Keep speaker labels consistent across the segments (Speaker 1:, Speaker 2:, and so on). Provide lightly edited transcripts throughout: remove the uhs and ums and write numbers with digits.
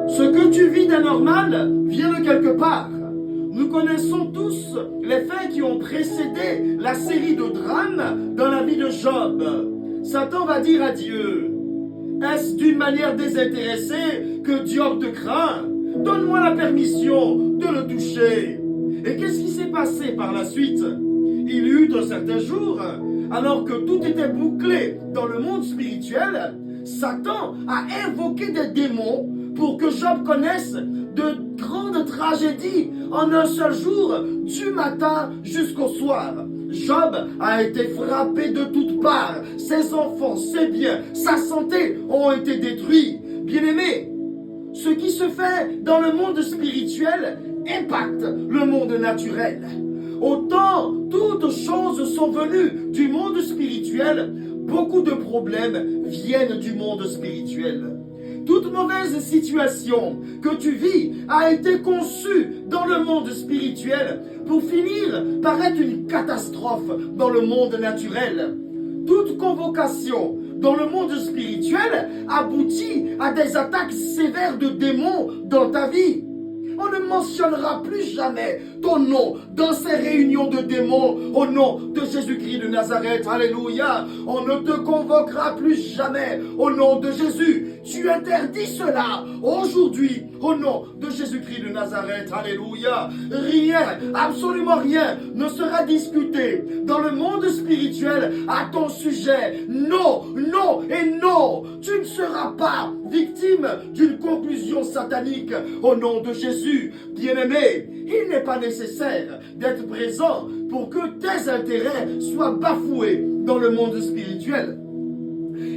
Speaker 1: Ce que tu vis d'anormal vient de quelque part. Nous connaissons tous les faits qui ont précédé la série de drames dans la vie de Job. Satan va dire à Dieu, est-ce d'une manière désintéressée que Job te craint? Donne-moi la permission de le toucher. Et qu'est-ce qui s'est passé par la suite? Il y eut un certain jour, alors que tout était bouclé dans le monde spirituel, Satan a invoqué des démons pour que Job connaisse de grandes tragédies en un seul jour, du matin jusqu'au soir. Job a été frappé de toutes parts. Ses enfants, ses biens, sa santé ont été détruits. Bien-aimés, ce qui se fait dans le monde spirituel impacte le monde naturel. Autant toutes choses sont venues du monde spirituel, beaucoup de problèmes viennent du monde spirituel. Toute mauvaise situation que tu vis a été conçue dans le monde spirituel pour finir par être une catastrophe dans le monde naturel. Toute convocation dans le monde spirituel aboutit à des attaques sévères de démons dans ta vie. On ne mentionnera plus jamais ton nom dans ces réunions de démons au nom de Jésus-Christ de Nazareth. Alléluia. On ne te convoquera plus jamais au nom de Jésus. Tu interdis cela aujourd'hui au nom de Jésus-Christ de Nazareth. Alléluia. Rien, absolument rien ne sera discuté dans le monde spirituel à ton sujet. Non, non et non. Tu ne seras pas victime d'une conclusion satanique au nom de Jésus. Bien-aimé, il n'est pas nécessaire d'être présent pour que tes intérêts soient bafoués dans le monde spirituel.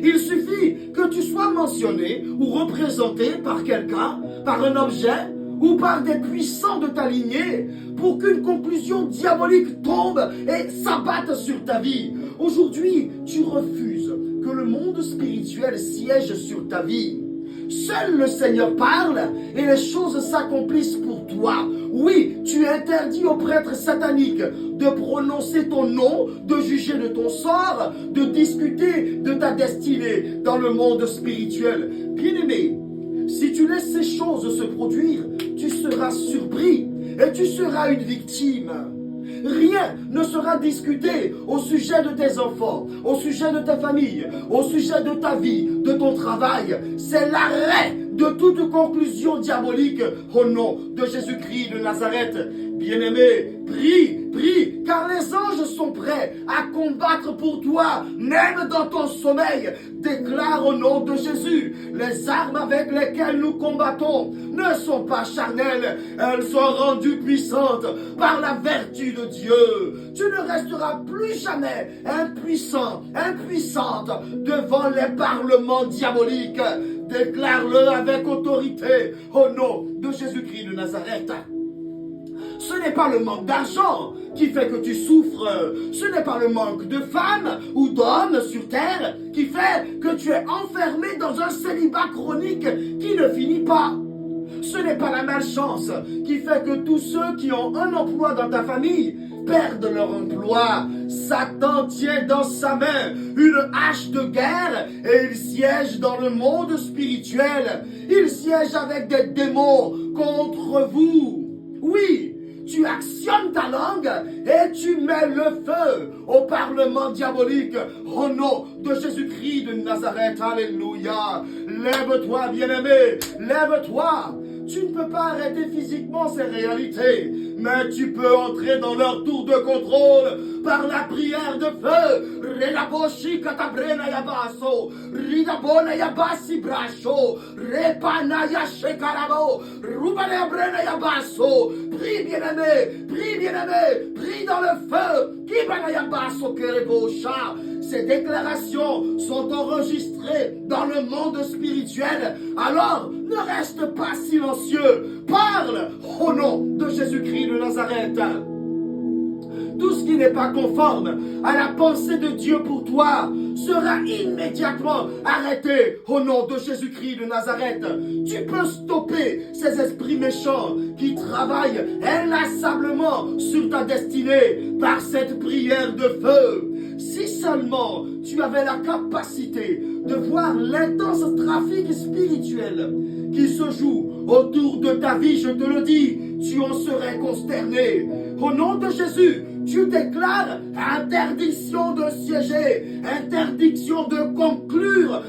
Speaker 1: Il suffit que tu sois mentionné ou représenté par quelqu'un, par un objet ou par des puissants de ta lignée pour qu'une conclusion diabolique tombe et s'abatte sur ta vie. Aujourd'hui, tu refuses que le monde spirituel siège sur ta vie. Seul le Seigneur parle et les choses s'accomplissent pour toi. Oui, tu interdis aux prêtres sataniques de prononcer ton nom, de juger de ton sort, de discuter de ta destinée dans le monde spirituel. Bien-aimé, si tu laisses ces choses se produire, tu seras surpris et tu seras une victime. Rien ne sera discuté au sujet de tes enfants, au sujet de ta famille, au sujet de ta vie, de ton travail. C'est l'arrêt de toute conclusion diabolique au nom de Jésus-Christ de Nazareth. Bien-aimé, prie, car les anges sont prêts à combattre pour toi, même dans ton sommeil. Déclare au nom de Jésus, les armes avec lesquelles nous combattons ne sont pas charnelles, elles sont rendues puissantes par la vertu de Dieu. Tu ne resteras plus jamais impuissante devant les parlements diaboliques. Déclare-le avec autorité au nom de Jésus-Christ de Nazareth. Ce n'est pas le manque d'argent qui fait que tu souffres. Ce n'est pas le manque de femmes ou d'hommes sur terre qui fait que tu es enfermé dans un célibat chronique qui ne finit pas. Ce n'est pas la malchance qui fait que tous ceux qui ont un emploi dans ta famille perdent leur emploi. Satan tient dans sa main une hache de guerre et il siège dans le monde spirituel. Il siège avec des démons contre vous. Oui, tu actionnes ta langue et tu mets le feu au parlement diabolique au nom de Jésus-Christ de Nazareth. Alléluia. Lève-toi, bien-aimé, lève-toi. Tu ne peux pas arrêter physiquement ces réalités, mais tu peux entrer dans leur tour de contrôle par la prière de feu. Relaboshi katabrena yabaso, ridabona yabasi bracho, repana yashekarabo, rubana brena yabaso. Prie bien-aimé, prie dans le feu. Kibana yabaso kerebosha. Ces déclarations sont enregistrées dans le monde spirituel. Alors, ne reste pas silencieux. Parle au nom de Jésus-Christ de Nazareth. Tout ce qui n'est pas conforme à la pensée de Dieu pour toi sera immédiatement arrêté au nom de Jésus-Christ de Nazareth. Tu peux stopper ces esprits méchants qui travaillent inlassablement sur ta destinée par cette prière de feu. Si seulement tu avais la capacité de voir l'intense trafic spirituel qui se joue autour de ta vie, je te le dis, tu en serais consterné. Au nom de Jésus, tu déclares interdiction de siéger, interdiction de conclure.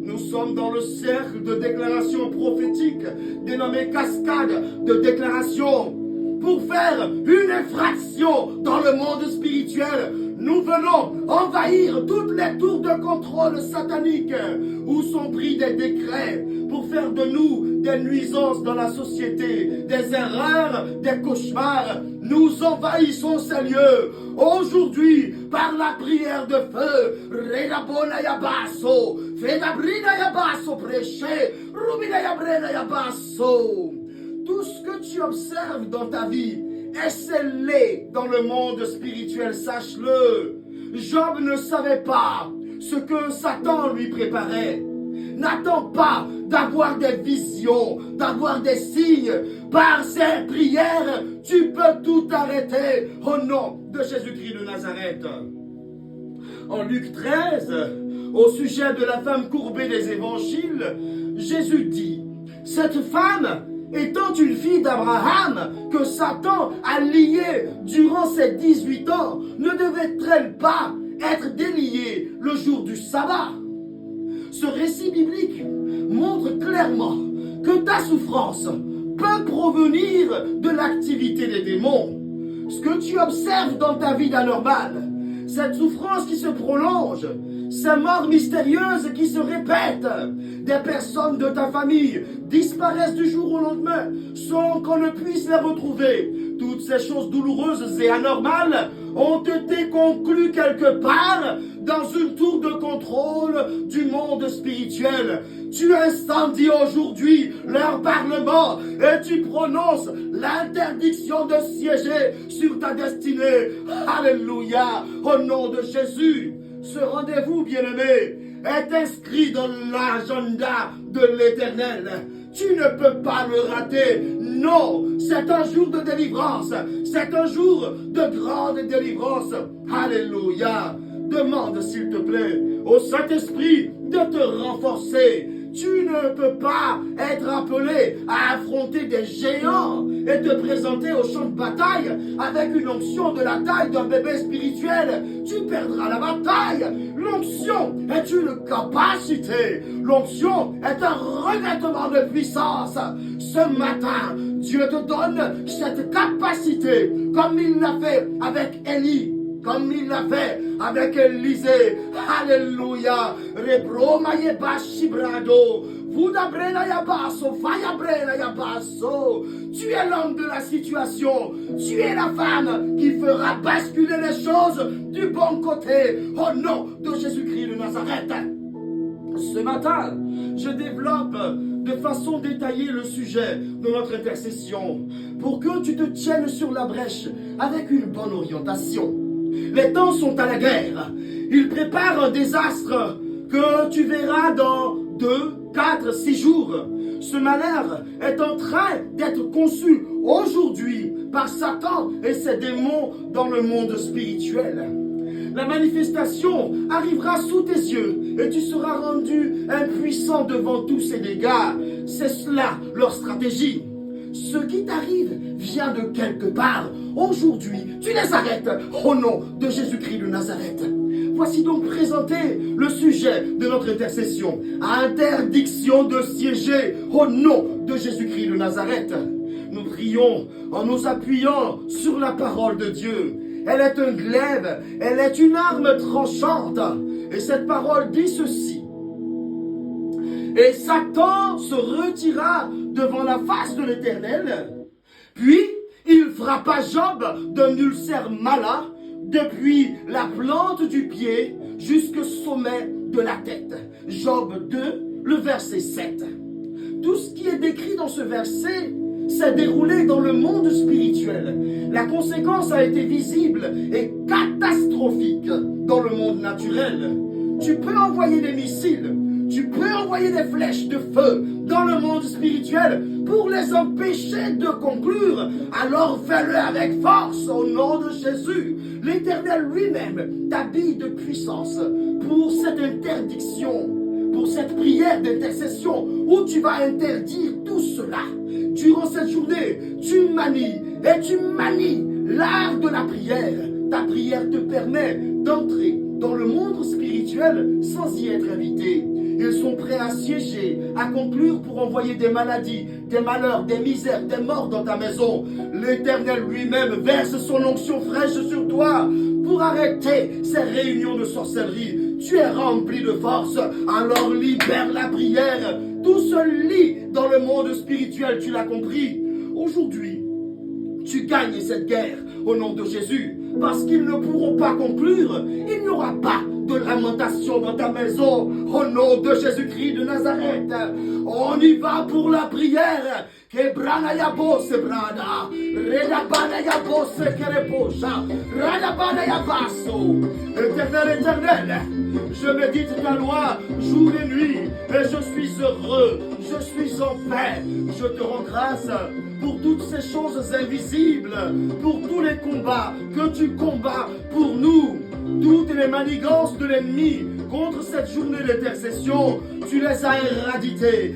Speaker 1: Nous sommes dans le cercle de déclarations prophétiques, dénommé cascade de déclarations. Pour faire une infraction dans le monde spirituel, nous venons envahir toutes les tours de contrôle sataniques où sont pris des décrets pour faire de nous des nuisances dans la société, des erreurs, des cauchemars. Nous envahissons ces lieux aujourd'hui par la prière de feu. Tout ce que tu observes dans ta vie est scellé dans le monde spirituel, sache-le. Job ne savait pas ce que Satan lui préparait. N'attends pas d'avoir des visions, d'avoir des signes. Par ces prières, tu peux tout arrêter au nom de Jésus-Christ de Nazareth. En Luc 13, au sujet de la femme courbée des évangiles, Jésus dit, cette femme étant une fille d'Abraham que Satan a liée durant ses 18 ans, ne devait-elle pas être déliée le jour du sabbat? Ce récit biblique montre clairement que ta souffrance peut provenir de l'activité des démons. Ce que tu observes dans ta vie d'anormal, cette souffrance qui se prolonge, ces morts mystérieuses qui se répètent, des personnes de ta famille disparaissent du jour au lendemain sans qu'on ne puisse les retrouver. Toutes ces choses douloureuses et anormales ont été conclues quelque part dans une tour de contrôle du monde spirituel. Tu incendies aujourd'hui leur parlement et tu prononces l'interdiction de siéger sur ta destinée. Alléluia, au nom de Jésus. Ce rendez-vous, bien-aimé, est inscrit dans l'agenda de l'Éternel. Tu ne peux pas le rater. Non, c'est un jour de délivrance. C'est un jour de grande délivrance. Alléluia. Demande, s'il te plaît, au Saint-Esprit de te renforcer. Tu ne peux pas être appelé à affronter des géants et te présenter au champ de bataille avec une onction de la taille d'un bébé spirituel. Tu perdras la bataille. L'onction est une capacité. L'onction est un revêtement de puissance. Ce matin, Dieu te donne cette capacité comme il l'a fait avec Élie. Comme il l'a fait avec Élisée. Alléluia. Rebromaye bashibrado. Vudabrena yabaso. Fayabrena yabaso. Tu es l'homme de la situation. Tu es la femme qui fera basculer les choses du bon côté. Au nom de Jésus-Christ de Nazareth. Ce matin, je développe de façon détaillée le sujet de notre intercession pour que tu te tiennes sur la brèche avec une bonne orientation. Les temps sont à la guerre. Ils préparent un désastre que tu verras dans 2, 4, 6 jours. Ce malheur est en train d'être conçu aujourd'hui par Satan et ses démons dans le monde spirituel. La manifestation arrivera sous tes yeux et tu seras rendu impuissant devant tous ces dégâts. C'est cela leur stratégie. Ce qui t'arrive vient de quelque part. Aujourd'hui, tu les arrêtes au nom de Jésus-Christ de Nazareth. Voici donc présenté le sujet de notre intercession. Interdiction de siéger au nom de Jésus-Christ de Nazareth. Nous prions en nous appuyant sur la parole de Dieu. Elle est un glaive, elle est une arme tranchante. Et cette parole dit ceci. Et Satan se retira devant la face de l'Éternel. Puis, il frappa Job d'un ulcère malin depuis la plante du pied jusqu'au sommet de la tête. Job 2, le verset 7. Tout ce qui est décrit dans ce verset s'est déroulé dans le monde spirituel. La conséquence a été visible et catastrophique dans le monde naturel. Tu peux envoyer des missiles, tu peux envoyer des flèches de feu dans le monde spirituel pour les empêcher de conclure. Alors fais-le avec force au nom de Jésus. L'Éternel lui-même t'habille de puissance pour cette interdiction, pour cette prière d'intercession où tu vas interdire tout cela. Durant cette journée, tu manies l'art de la prière. Ta prière te permet d'entrer dans le monde spirituel sans y être invité. Ils sont prêts à siéger, à conclure pour envoyer des maladies, des malheurs, des misères, des morts dans ta maison. L'Éternel lui-même verse son onction fraîche sur toi pour arrêter ces réunions de sorcellerie. Tu es rempli de force, alors libère la prière. Tout se lit dans le monde spirituel, tu l'as compris. Aujourd'hui, tu gagnes cette guerre au nom de Jésus. Parce qu'ils ne pourront pas conclure, il n'y aura pas de lamentation dans ta maison. Au nom de Jésus-Christ de Nazareth, on y va pour la prière. Éternel, éternel, je médite ta loi jour et nuit et je suis heureux, je suis en paix. Je te rends grâce pour toutes ces choses invisibles, pour tous les combats que tu combats pour nous. Toutes les manigances de l'ennemi contre cette journée d'intercession, tu les as éradiquées,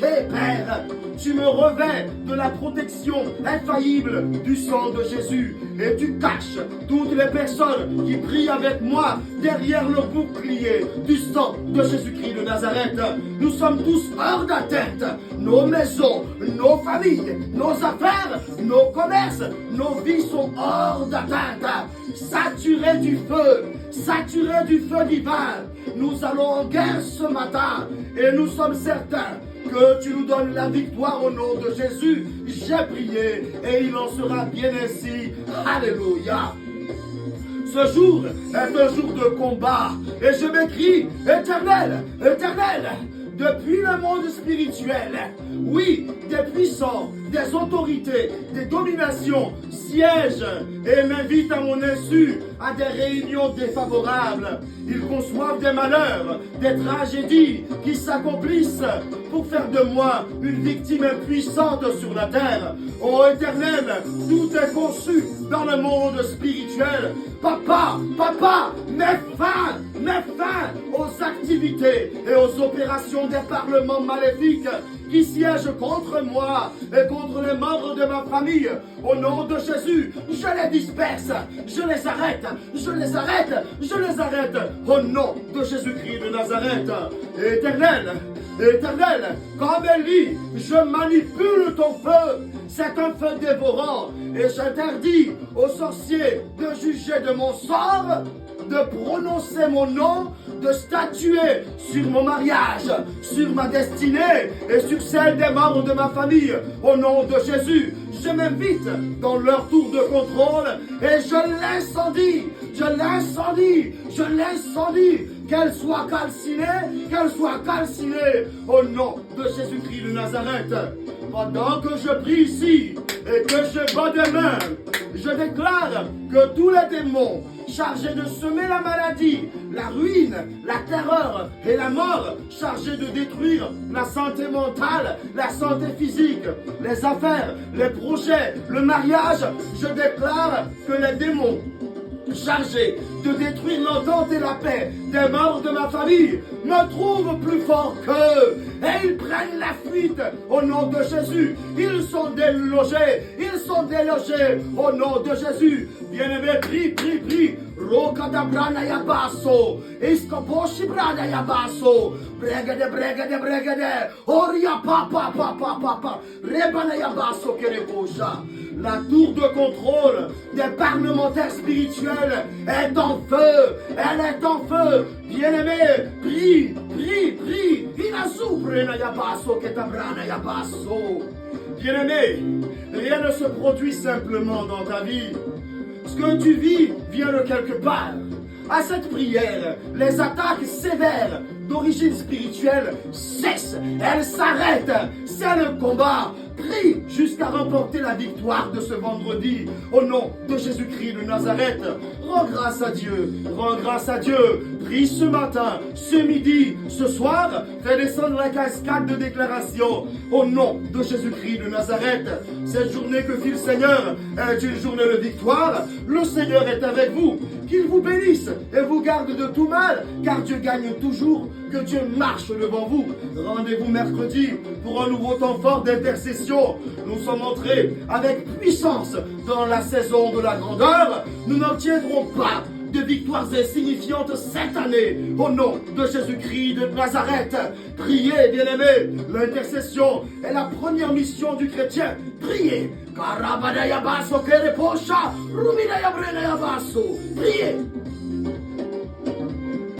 Speaker 1: Père. Tu me revêts de la protection infaillible du sang de Jésus et tu caches toutes les personnes qui prient avec moi derrière le bouclier du sang de Jésus-Christ de Nazareth. Nous sommes tous hors d'atteinte. Nos maisons, nos familles, nos affaires, nos commerces, nos vies sont hors d'atteinte. Saturés du feu divin. Nous allons en guerre ce matin et nous sommes certains que tu nous donnes la victoire au nom de Jésus. J'ai prié et il en sera bien ainsi. Alléluia. Ce jour est un jour de combat et je m'écrie, Éternel, Éternel, depuis le monde spirituel, oui, des puissants, des autorités, des dominations siègent et m'invitent à mon insu à des réunions défavorables. Ils conçoivent des malheurs, des tragédies qui s'accomplissent pour faire de moi une victime impuissante sur la terre. Ô Éternel, tout est conçu dans le monde spirituel. Papa, mets fin aux activités et aux opérations des parlements maléfiques qui siègent contre moi et contre les membres de ma famille. Au nom de Jésus, je les disperse, je les arrête. Au nom de Jésus-Christ de Nazareth. Éternel, comme Élie, je manipule ton feu. C'est un feu dévorant et j'interdis aux sorciers de juger de mon sort, de prononcer mon nom, de statuer sur mon mariage, sur ma destinée et sur celle des membres de ma famille. Au nom de Jésus, je m'invite dans leur tour de contrôle et je l'incendie. Qu'elle soit calcinée au nom de Jésus-Christ de Nazareth. Pendant que je prie ici et que je bats des mains, je déclare que tous les démons chargés de semer la maladie, la ruine, la terreur et la mort, chargés de détruire la santé mentale, la santé physique, les affaires, les projets, le mariage, je déclare que les démons chargés de détruire l'entente et la paix des membres de ma famille me trouvent plus fort qu'eux et ils prennent la fuite au nom de Jésus. Ils sont délogés au nom de Jésus. Bien-aimé, prie. Rokada brana ya basso, iskoposhi brana ya basso, bregade, oria papa, rebana ya basso kerebosha. La tour de contrôle des parlementaires spirituels est en feu, elle est en feu. Bien-aimé, prie. Inasupre na ya basso ketabrana ya basso. Bien-aimé, rien ne se produit simplement dans ta vie. Ce que tu vis vient de quelque part. À cette prière, les attaques sévères d'origine spirituelle cessent. Elles s'arrêtent. C'est le combat. Prie jusqu'à remporter la victoire de ce vendredi. Au nom de Jésus-Christ de Nazareth. Rends grâce à Dieu. Prie ce matin, ce midi, ce soir. Fais descendre la cascade de déclaration. Au nom de Jésus-Christ de Nazareth. Cette journée que fit le Seigneur est une journée de victoire. Le Seigneur est avec vous. qu'il vous bénisse et vous garde de tout mal, car Dieu gagne toujours, que Dieu marche devant vous. Rendez-vous mercredi pour un nouveau temps fort d'intercession. Nous sommes entrés avec puissance dans la saison de la grandeur. Nous n'obtiendrons pas de victoires insignifiantes cette année. Au nom de Jésus-Christ de Nazareth, priez, bien-aimés. L'intercession est la première mission du chrétien. Priez. Priez.